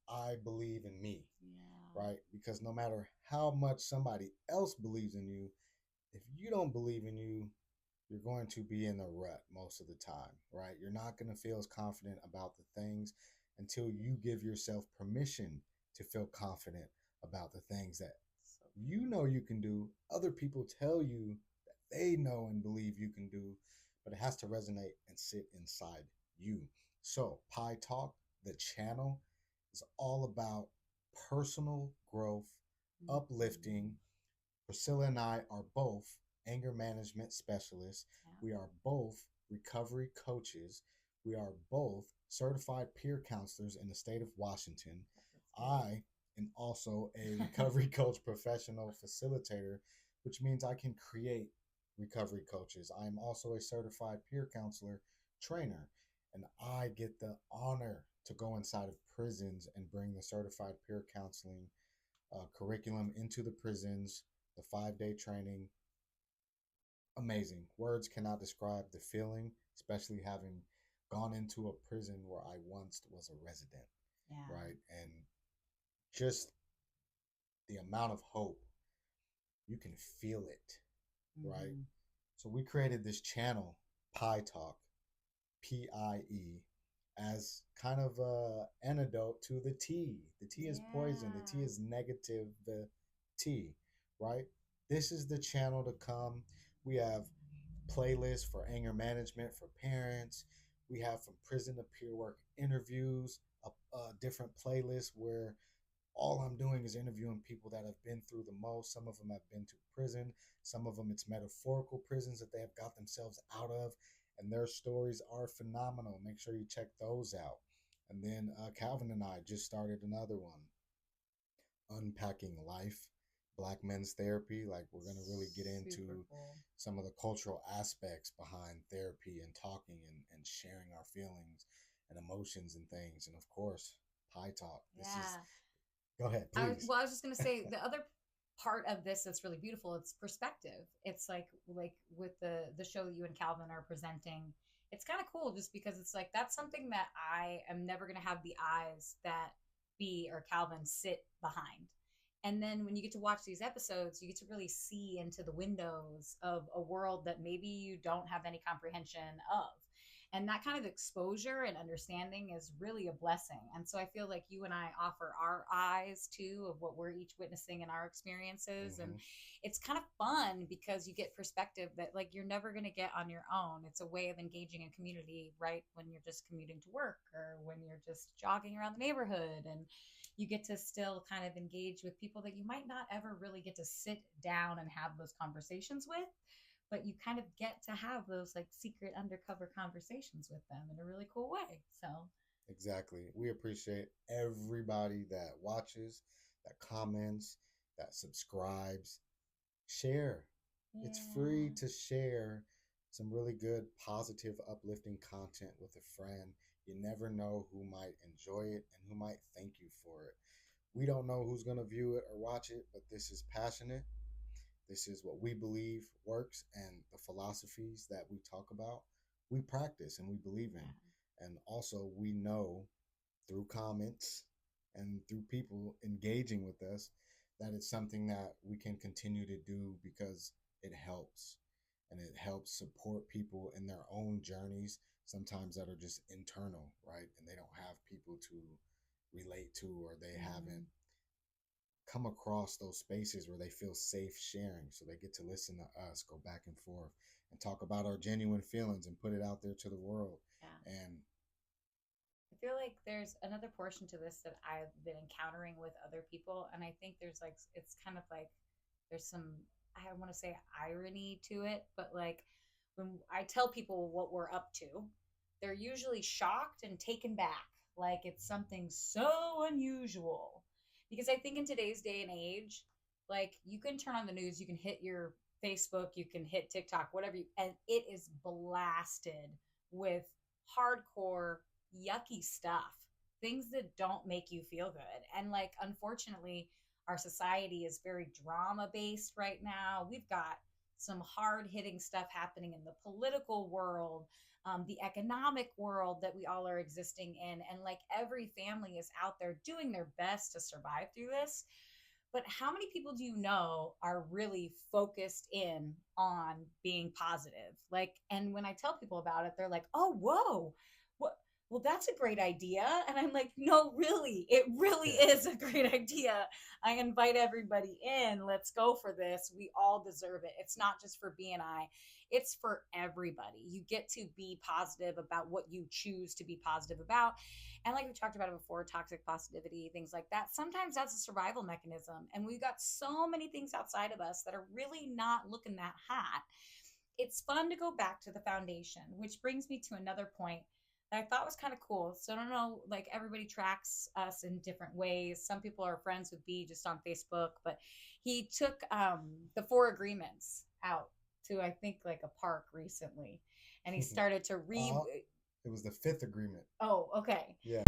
I believe in me, Yeah. right? Because no matter how much somebody else believes in you, if you don't believe in you, you're going to be in a rut most of the time, right? You're not going to feel as confident about the things until you give yourself permission to feel confident about the things that So you know you can do. Other people tell you that they know and believe you can do, but it has to resonate and sit inside you. So, Pi Talk, the channel, is all about personal growth, mhm. uplifting. Priscilla and I are both anger management specialists. Yeah. We are both recovery coaches. We are both certified peer counselors in the state of Washington. That's I am also a recovery coach professional facilitator, which means I can create recovery coaches. I am also a certified peer counselor trainer, and I get the honor to go inside of prisons and bring the certified peer counseling curriculum into the prisons, the 5 day training. Amazing. Words cannot describe the feeling, especially having gone into a prison where I once was a resident, yeah. right? And just the amount of hope, you can feel it, right? Hmm. So we created this channel, Pi Talk, PIE, as kind of a antidote to the T. The T is poison. The T Yeah. is negative. The T, right? This is the channel to come. We have playlists for anger management for parents. We have from prison to peer work interviews, a different playlist where all I'm doing is interviewing people that have been through the most. Some of them have been to prison. Some of them it's metaphorical prisons that they have got themselves out of, and their stories are phenomenal. Make sure you check those out. And then Calvin and I just started another one, unpacking life, Black men's therapy. Like we're gonna really get Super into cool. some of the cultural aspects behind therapy and talking and sharing our feelings and emotions and things. And of course, Pie Talk. This is Yeah. Go ahead, please. I was just gonna say the other part of this that's really beautiful. It's perspective. It's like with the show that you and Calvin are presenting. It's kind of cool just because it's like that's something that I am never gonna have the eyes that B or Calvin sit behind. And then when you get to watch these episodes, you get to really see into the windows of a world that maybe you don't have any comprehension of. And that kind of exposure and understanding is really a blessing. And so I feel like you and I offer our eyes too of what we're each witnessing in our experiences. And Mm-hmm. it's kind of fun because you get perspective that like you're never going to get on your own. It's a way of engaging in community, right? When you're just commuting to work or when you're just jogging around the neighborhood, and you get to still kind of engage with people that you might not ever really get to sit down and have those conversations with, but you kind of get to have those like secret undercover conversations with them in a really cool way. So, Exactly. We appreciate everybody that watches, that comments, that subscribes. Share. It's free yeah. to share some really good, positive, uplifting content with a friend. You never know who might enjoy it and who might thank you for it. We don't know who's going to view it or watch it, but this is passionate. This is what we believe works, and the philosophies that we talk about, we practice and we believe in. Yeah. And also, we know through comments and through people engaging with us that it's something that we can continue to do because it helps, and it helps support people in their own journeys, sometimes that are just internal, right? And they don't have people to relate to, or they haven't Mm-hmm. come across those spaces where they feel safe sharing. So they get to listen to us, go back and forth, and talk about our genuine feelings and put it out there to the world. Yeah. And I feel like there's another portion to this that I've been encountering with other people. And I think there's like, it's kind of like, there's some, I don't want to say irony to it, but like when I tell people what we're up to, they're usually shocked and taken back. Like it's something so unusual. Because I think in today's day and age, like you can turn on the news, you can hit your Facebook, you can hit TikTok, whatever, and it is blasted with hardcore yucky stuff, things that don't make you feel good. And like, unfortunately, our society is very drama based right now. We've got some hard hitting stuff happening in the political world, the economic world that we all are existing in. And like every family is out there doing their best to survive through this. But how many people do you know are really focused in on being positive? Like, and when I tell people about it, they're like, oh, whoa, what? Well, that's a great idea. And I'm like, no, really, it really Yeah. is a great idea. I invite everybody in. Let's go for this. We all deserve it. It's not just for BNI, it's for everybody. You get to be positive about what you choose to be positive about. And like we talked about it before, toxic positivity, things like that. Sometimes that's a survival mechanism. And we've got so many things outside of us that are really not looking that hot. It's fun to go back to the foundation, which brings me to another point that I thought was kind of cool. So I don't know, like everybody tracks us in different ways. Some people are friends with B just on Facebook, but he took the four agreements out to, I think, like a park recently. And he started to read. uh, it was the fifth agreement. Oh, okay. Yeah.